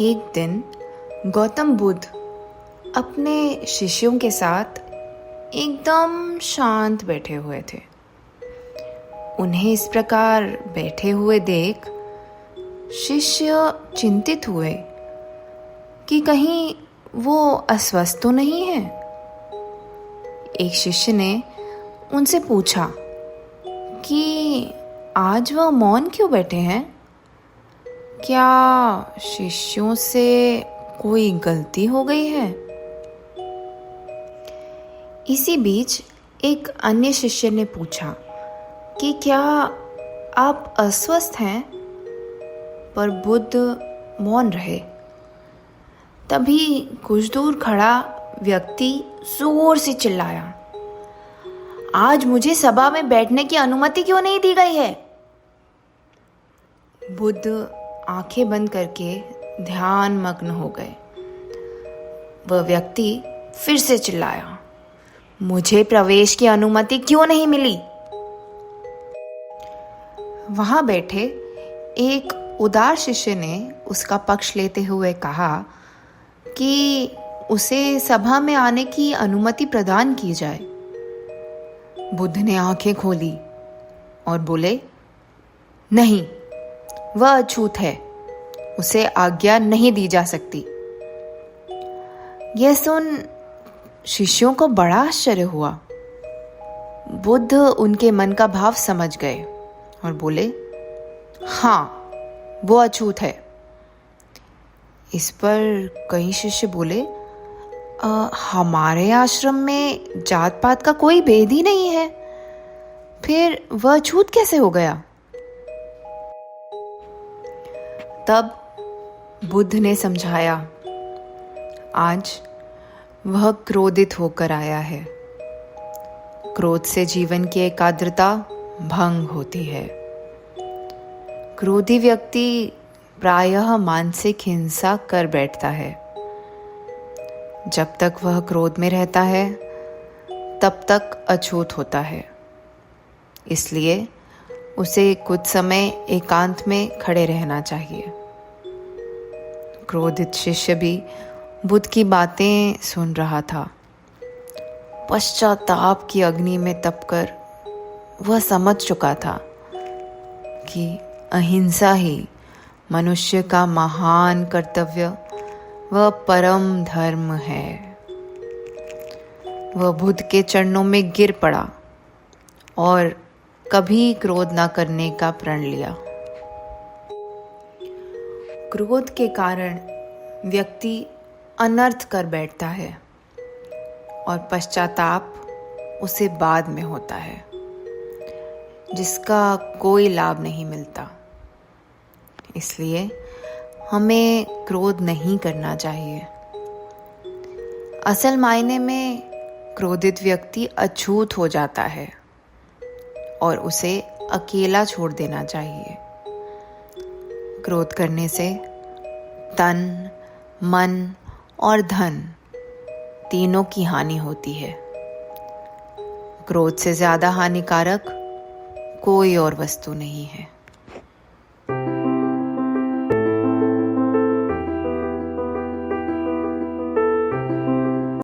एक दिन गौतम बुद्ध अपने शिष्यों के साथ एकदम शांत बैठे हुए थे। उन्हें इस प्रकार बैठे हुए देख शिष्य चिंतित हुए कि कहीं वो अस्वस्थ तो नहीं है। एक शिष्य ने उनसे पूछा कि आज वह मौन क्यों बैठे हैं? क्या शिष्यों से कोई गलती हो गई है? इसी बीच एक अन्य शिष्य ने पूछा कि क्या आप अस्वस्थ हैं? पर बुद्ध मौन रहे। तभी कुछ दूर खड़ा व्यक्ति जोर से चिल्लाया, आज मुझे सभा में बैठने की अनुमति क्यों नहीं दी गई है? बुद्ध आंखें बंद करके ध्यान मग्न हो गए। वह व्यक्ति फिर से चिल्लाया, मुझे प्रवेश की अनुमति क्यों नहीं मिली? वहां बैठे एक उदार शिष्य ने उसका पक्ष लेते हुए कहा कि उसे सभा में आने की अनुमति प्रदान की जाए। बुद्ध ने आंखें खोली और बोले, नहीं, वह अछूत है, उसे आज्ञा नहीं दी जा सकती। यह सुन शिष्यों को बड़ा आश्चर्य हुआ। बुद्ध उनके मन का भाव समझ गए और बोले, हाँ, वो अछूत है। इस पर कई शिष्य बोले, हमारे आश्रम में जात पात का कोई भेद ही नहीं है, फिर वह अछूत कैसे हो गया? तब बुद्ध ने समझाया, आज वह क्रोधित होकर आया है। क्रोध से जीवन की एकाग्रता भंग होती है। क्रोधी व्यक्ति प्रायः मानसिक हिंसा कर बैठता है। जब तक वह क्रोध में रहता है तब तक अछूत होता है। इसलिए उसे कुछ समय एकांत में खड़े रहना चाहिए। क्रोधित शिष्य भी बुद्ध की बातें सुन रहा था। पश्चाताप की अग्नि में तपकर वह समझ चुका था कि अहिंसा ही मनुष्य का महान कर्तव्य व परम धर्म है। वह बुद्ध के चरणों में गिर पड़ा और कभी क्रोध न करने का प्रण लिया। क्रोध के कारण व्यक्ति अनर्थ कर बैठता है और पश्चाताप उसे बाद में होता है, जिसका कोई लाभ नहीं मिलता। इसलिए हमें क्रोध नहीं करना चाहिए। असल मायने में क्रोधित व्यक्ति अछूत हो जाता है और उसे अकेला छोड़ देना चाहिए। क्रोध करने से तन, मन और धन तीनों की हानि होती है। क्रोध से ज्यादा हानिकारक कोई और वस्तु नहीं है।